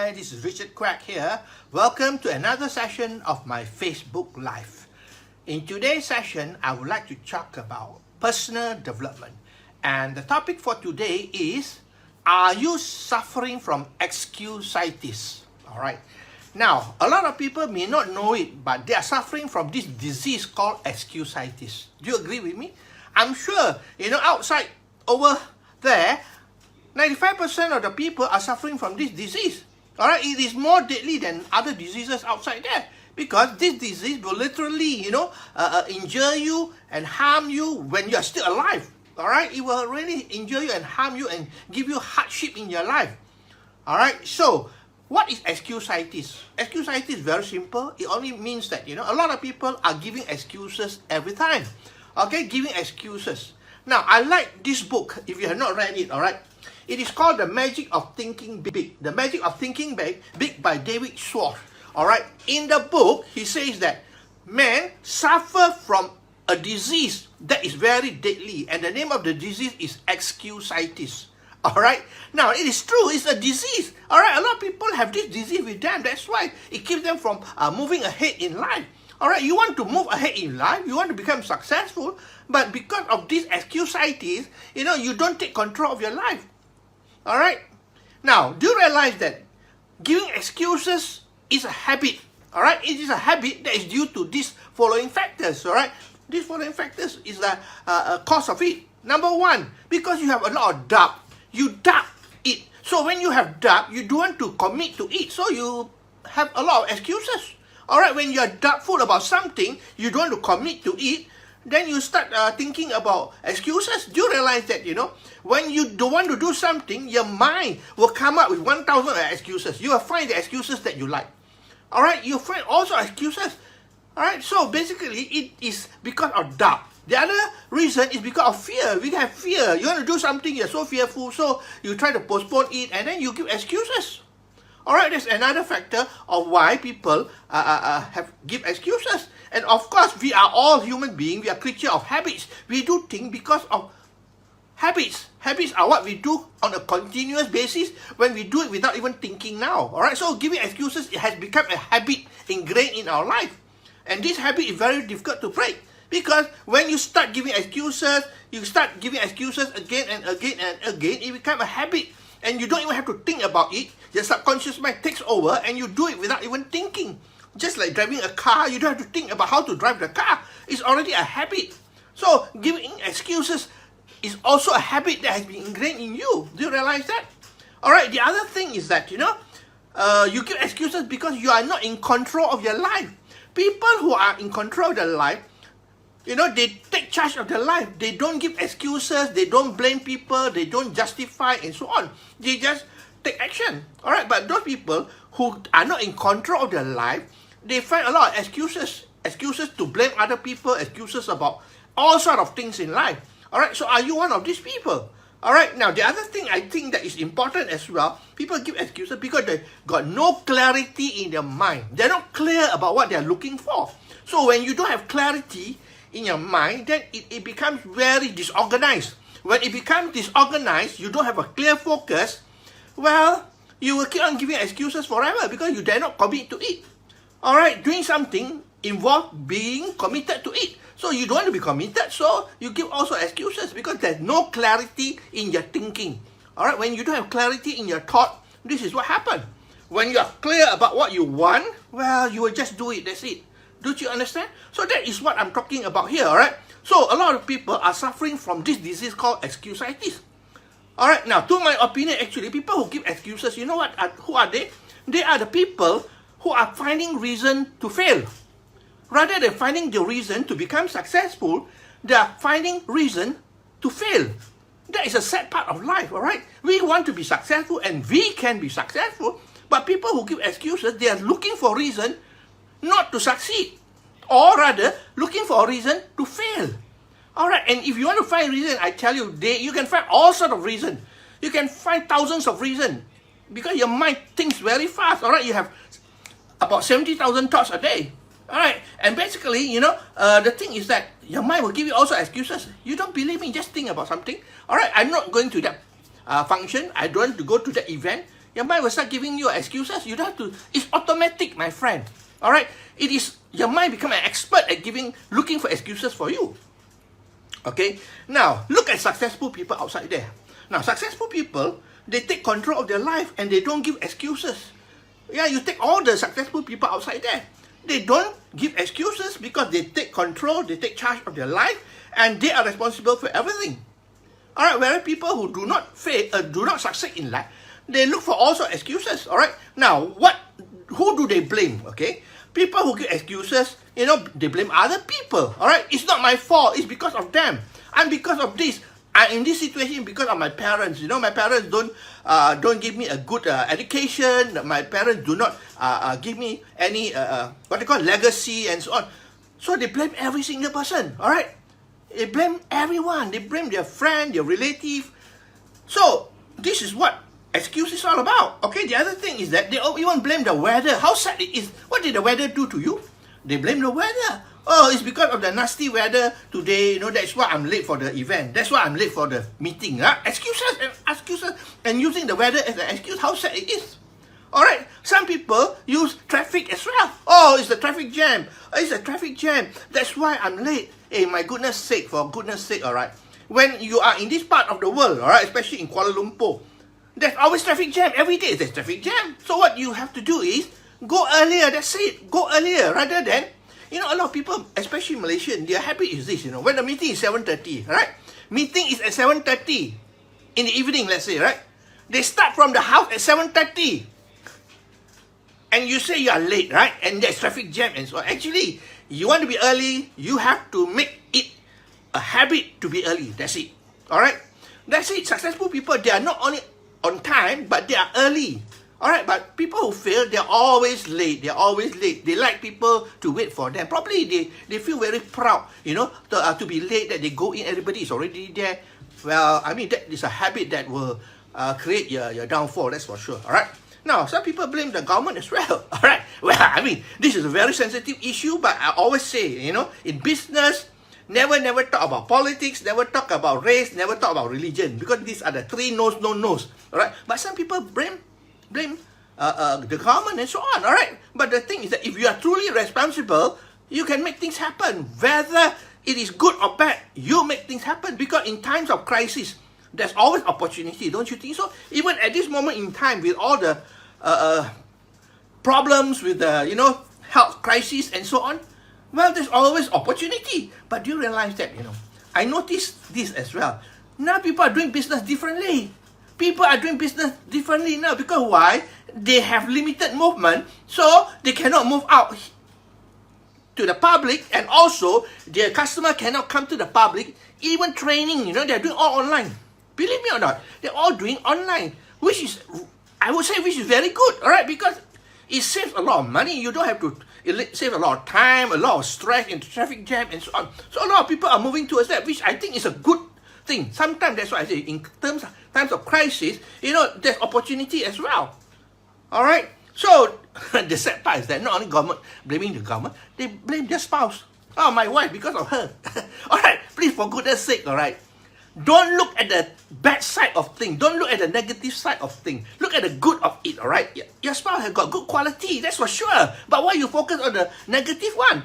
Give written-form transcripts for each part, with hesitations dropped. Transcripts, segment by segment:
Hi, this is Richard Quek here. Welcome to another session of my Facebook Live. In today's session, I would like to talk about personal development. And the topic for today is, are you suffering from excusities? Alright. Now, a lot of people may not know it, but they are suffering from this disease called excusities. Do you agree with me? I'm sure, outside over there, 95% of the people are suffering from this disease. Alright, it is more deadly than other diseases outside there. Because this disease will literally, injure you and harm you when you are still alive. Alright, it will really injure you and harm you and give you hardship in your life. Alright, so what is excusitis? Excusitis is very simple. It only means that, a lot of people are giving excuses every time. Okay, giving excuses. Now, I like this book, if you have not read it, alright. It is called The Magic of Thinking Big. The Magic of Thinking Big by David Schwartz. Alright, in the book, he says that men suffer from a disease that is very deadly, and the name of the disease is excusitis. Alright, now it is true, it's a disease. Alright, a lot of people have this disease with them. That's why it keeps them from moving ahead in life. Alright, you want to move ahead in life, you want to become successful, but because of this excusitis, you don't take control of your life. Alright, now do you realize that giving excuses is a habit? Alright, it is a habit that is due to these following factors. Alright, these following factors is the cause of it. Number one, because you have a lot of doubt. You doubt it. So when you have doubt, you don't want to commit to it. So you have a lot of excuses. Alright, when you are doubtful about something, you don't want to commit to it, then you start thinking about excuses. Do you realize that, when you don't want to do something, your mind will come up with 1,000 excuses. You will find the excuses that you like. Alright, you find also excuses. Alright, so basically, it is because of doubt. The other reason is because of fear. We have fear. You want to do something, you're so fearful, so you try to postpone it, and then you give excuses. Alright, there's another factor of why people give excuses. And of course, we are all human beings. We are creatures of habits. We do things because of habits. Habits are what we do on a continuous basis when we do it without even thinking now. Alright, so giving excuses, it has become a habit ingrained in our life. And this habit is very difficult to break. Because when you start giving excuses, again and again and again, it becomes a habit. And you don't even have to think about it. Your subconscious mind takes over and you do it without even thinking. Just like driving a car, you don't have to think about how to drive the car. It's already a habit. So giving excuses is also a habit that has been ingrained in you. Do you realize that? Alright, the other thing is that, you give excuses because you are not in control of your life. People who are in control of their life, they take charge of their life. They don't give excuses, they don't blame people, they don't justify and so on. They just take action. Alright, but those people who are not in control of their life, they find a lot of excuses. Excuses to blame other people, excuses about all sorts of things in life. Alright, so are you one of these people? Alright, now the other thing I think that is important as well, people give excuses because they got no clarity in their mind. They're not clear about what they're looking for. So when you don't have clarity in your mind, then it becomes very disorganized. When it becomes disorganized, you don't have a clear focus, well, you will keep on giving excuses forever because you dare not commit to it. Alright, doing something involves being committed to it. So you don't want to be committed, so you give also excuses because there's no clarity in your thinking. Alright, when you don't have clarity in your thought, this is what happens. When you are clear about what you want, well, you will just do it, that's it. Don't you understand? So that is what I'm talking about here, alright? So a lot of people are suffering from this disease called excusitis. Alright, now to my opinion, actually, people who give excuses, you know what? Who are they? They are the people who are finding reason to fail. Rather than finding the reason to become successful, they are finding reason to fail. That is a sad part of life, alright? We want to be successful and we can be successful, but people who give excuses, they are looking for reason not to succeed, or rather looking for a reason to fail. Alright, and if you want to find reason, I tell you, you can find all sorts of reasons. You can find thousands of reasons because your mind thinks very fast. Alright, you have about 70,000 thoughts a day. Alright, and basically, the thing is that your mind will give you also excuses. You don't believe me, just think about something. Alright, I'm not going to that function. I don't want to go to that event. Your mind will start giving you excuses. You don't have to. It's automatic, my friend. All right. It is your mind become an expert at looking for excuses for you. Okay. Now look at successful people outside there. Now successful people, they take control of their life and they don't give excuses. Yeah, you take all the successful people outside there. They don't give excuses because they take control, they take charge of their life, and they are responsible for everything. All right, whereas people who do not succeed in life, they look for also excuses. All right. Now, who do they blame? Okay, people who give excuses, they blame other people. All right, it's not my fault. It's because of them. And because of this, I'm in this situation because of my parents. My parents don't give me a good education. My parents do not give me any what they call legacy and so on. So they blame every single person. All right. They blame everyone. They blame their friend, their relative. So this is what excuse is all about. Okay, the other thing is that they even blame the weather. How sad it is. What did the weather do to you? They blame the weather. Oh, it's because of the nasty weather today. That's why I'm late for the event. That's why I'm late for the meeting. Excuses and using the weather as an excuse. How sad it is. All right. Some people use traffic as well. Oh, it's the traffic jam. It's a traffic jam. That's why I'm late. Hey, my goodness sake, for goodness sake, all right. When you are in this part of the world, all right, especially in Kuala Lumpur, there's always traffic jam. Every day there's traffic jam. So what you have to do is go earlier. That's it. Go earlier rather than, a lot of people, especially Malaysian, their habit is this, when the meeting is 7:30, right? Meeting is at 7:30 in the evening, let's say, right? They start from the house at 7:30. And you say you are late, right? And there's traffic jam and so on. Actually, you want to be early, you have to make it a habit to be early. That's it. All right? That's it. Successful people, they are not only on time, but they are early. All right? But people who fail, they're always late. They're always late. They like people to wait for them. Probably they feel very proud, to be late, that they go in, everybody is already there. Well, I mean, that is a habit that will create your downfall, that's for sure. All right? Now, some people blame the government as well. All right. Well, I mean, this is a very sensitive issue, but I always say, in business, never talk about politics, never talk about race, never talk about religion, because these are the three no's, no no's. All right. But some people blame the government and so on. All right. But the thing is that if you are truly responsible, you can make things happen. Whether it is good or bad, you make things happen, because in times of crisis, there's always opportunity, don't you think so? Even at this moment in time, with all the problems with the health crisis and so on, well, there's always opportunity. But do you realize that I noticed this as well. Now people are doing business differently. People are doing business differently now, because why? They have limited movement, so they cannot move out to the public, and also their customer cannot come to the public. Even training, they're doing all online. Believe me or not, they're all doing online, which is, I would say, which is very good, all right, because it saves a lot of money. You don't have to, it saves a lot of time, a lot of stress in traffic jam and so on. So a lot of people are moving towards that, which I think is a good thing. Sometimes that's why I say, in times of crisis, there's opportunity as well. All right. So the sad part is that not only government blaming the government, they blame their spouse. Oh, my wife, because of her. All right. Please, for goodness sake, all right. Don't look at the bad side of things. Don't look at the negative side of things. Look at the good of it, all right? Your spouse has got good quality, that's for sure. But why you focus on the negative one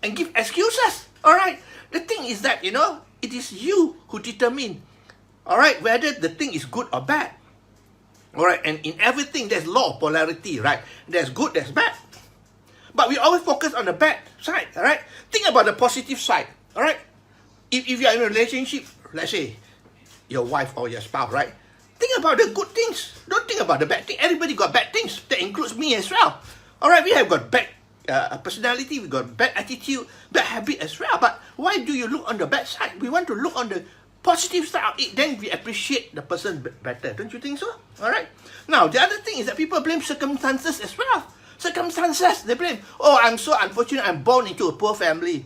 and give excuses, all right? The thing is that, it is you who determine, all right, whether the thing is good or bad. All right, and in everything, there's law of polarity, right? There's good, there's bad. But we always focus on the bad side, all right? Think about the positive side, all right? If you are in a relationship, let's say your wife or your spouse, right? Think about the good things. Don't think about the bad thing. Everybody got bad things. That includes me as well. All right, we have got bad personality, we got bad attitude, bad habit as well. But why do you look on the bad side? We want to look on the positive side of it. Then we appreciate the person better. Don't you think so? All right. Now, the other thing is that people blame circumstances as well. Circumstances, they blame. Oh, I'm so unfortunate. I'm born into a poor family.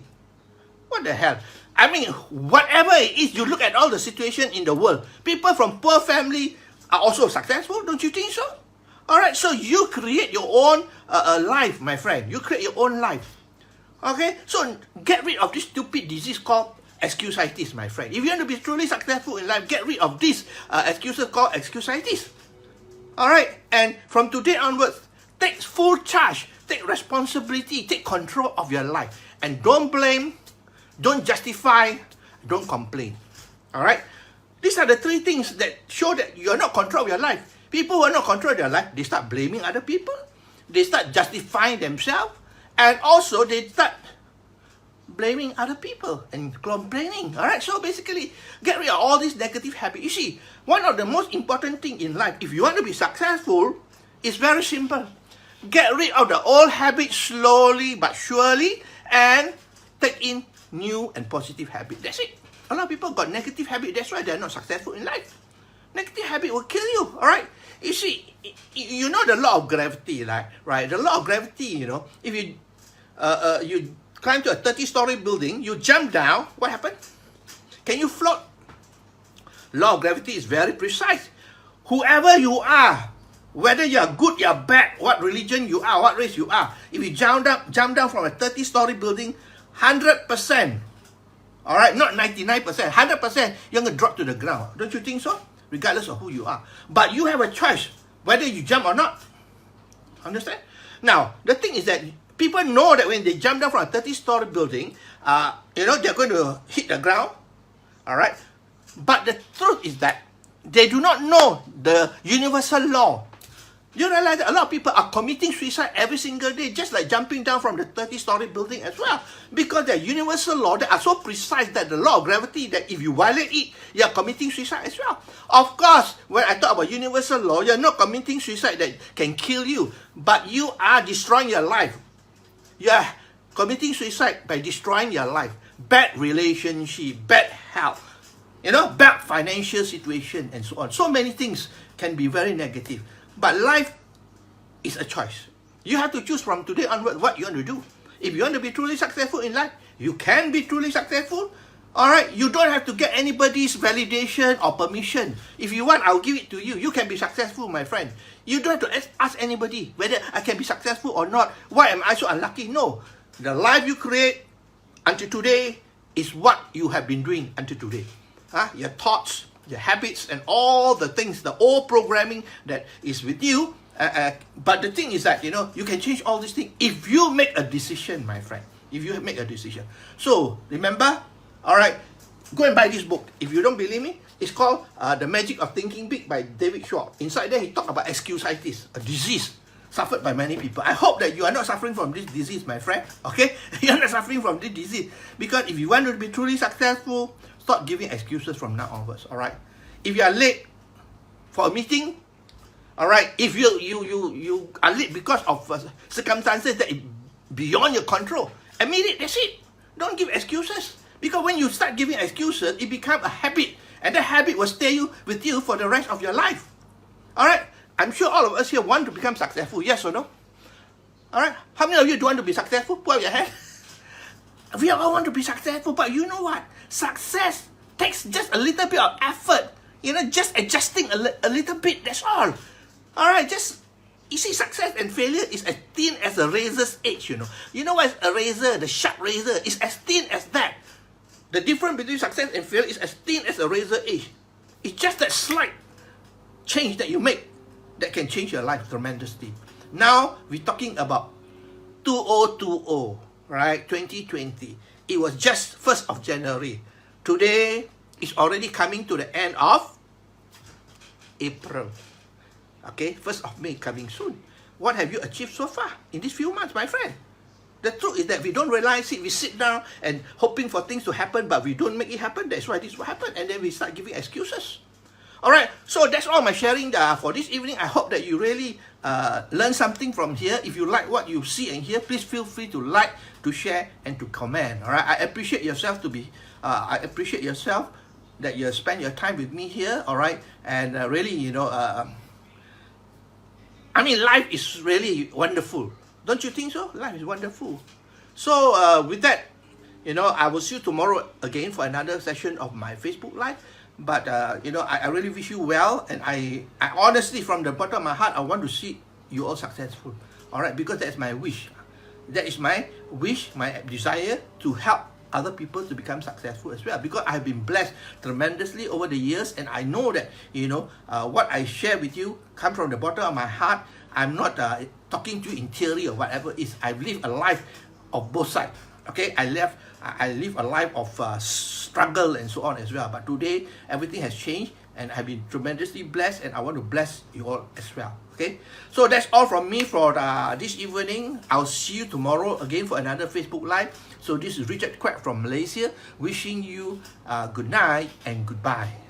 What the hell? I mean, whatever it is, you look at all the situation in the world. People from poor family are also successful, don't you think so? All right, so you create your own life, my friend. You create your own life. Okay, so get rid of this stupid disease called excusities, my friend. If you want to be truly successful in life, get rid of these excuses called excusities. All right, and from today onwards, take full charge, take responsibility, take control of your life, and don't blame, don't justify, don't complain. All right, these are the three things that show that you're not control of your life. People who are not control of their life, they start blaming other people, they start justifying themselves, and also they start blaming other people and complaining. All right, so basically, get rid of all these negative habits. You see, one of the most important things in life, if you want to be successful, is very simple. Get rid of the old habits slowly but surely and take in new and positive habits. That's it. A lot of people got negative habits. That's why they're not successful in life. Negative habit will kill you. All right. You see, you know the law of gravity, right? The law of gravity. You know, if you climb to a 30-story building, you jump down. What happened? Can you float? Law of gravity is very precise. Whoever you are, whether you are good, you are bad, what religion you are, what race you are, if you jump down from a 30-story building, 100%, all right, not 99%, 100%, you're going to drop to the ground. Don't you think so? Regardless of who you are. But you have a choice whether you jump or not. Understand? Now, the thing is that people know that when they jump down from a 30-story building, they're going to hit the ground, all right? But the truth is that they do not know the universal law. You realize that a lot of people are committing suicide every single day, just like jumping down from the 30-story building as well. Because the universal law, they are so precise that the law of gravity, that if you violate it, you are committing suicide as well. Of course, when I talk about universal law, you're not committing suicide that can kill you, but you are destroying your life. You are committing suicide by destroying your life. Bad relationship, bad health, bad financial situation, and so on. So many things can be very negative. But life is a choice. You have to choose from today onward what you want to do. If you want to be truly successful in life, you can be truly successful. All right, you don't have to get anybody's validation or permission. If you want, I'll give it to you. You can be successful, my friend. You don't have to ask anybody whether I can be successful or not. Why am I so unlucky? No. The life you create until today is what you have been doing until today. Your thoughts, your habits, and all the things, the old programming that is with you. But the thing is that, you can change all these things if you make a decision, my friend. If you make a decision. So, remember, all right, go and buy this book. If you don't believe me, it's called The Magic of Thinking Big by David Shaw. Inside there, he talked about Excusities, a disease suffered by many people. I hope that you are not suffering from this disease, my friend. Okay? You're not suffering from this disease. Because if you want to be truly successful, stop giving excuses from now onwards, all right? If you are late for a meeting, all right, if you are late because of circumstances that is beyond your control, admit it, that's it. Don't give excuses. Because when you start giving excuses, it becomes a habit. And that habit will stay with you for the rest of your life. All right? I'm sure all of us here want to become successful, yes or no? All right? How many of you do want to be successful? Put up your hand. We all want to be successful, but you know what? Success takes just a little bit of effort. Just adjusting a little bit, that's all. All right, you see, success and failure is as thin as a razor's edge, You know what is a razor, the sharp razor? It's as thin as that. The difference between success and failure is as thin as a razor edge. It's just that slight change that you make that can change your life tremendously. Now, we're talking about 2020, right? 2020. It was just 1st of January. Today is already coming to the end of April. Okay, 1st of May coming soon. What have you achieved so far in these few months, my friend? The truth is that we don't realize it. We sit down and hoping for things to happen, but we don't make it happen. That's why this will happen. And then we start giving excuses. All right, so that's all my sharing for this evening. I hope that you really learn something from here. If you like what you see and hear, please feel free to like, to share, and to comment. All right, I appreciate yourself I appreciate yourself that you spend your time with me here. All right, and really, life is really wonderful. Don't you think so? Life is wonderful. So with that, I will see you tomorrow again for another session of my Facebook Live. But, I really wish you well. And I honestly, from the bottom of my heart, I want to see you all successful. All right, because that's my wish. That is my wish, my desire to help other people to become successful as well, because I've been blessed tremendously over the years, and I know that, you know, what I share with you comes from the bottom of my heart. I'm not talking to you in theory or whatever. I've lived a life of both sides. Okay, I live a life of struggle and so on as well. But today, everything has changed, and I've been tremendously blessed, and I want to bless you all as well. Okay, so that's all from me for this evening. I'll see you tomorrow again for another Facebook Live. So this is Richard Quek from Malaysia, wishing you good night and goodbye.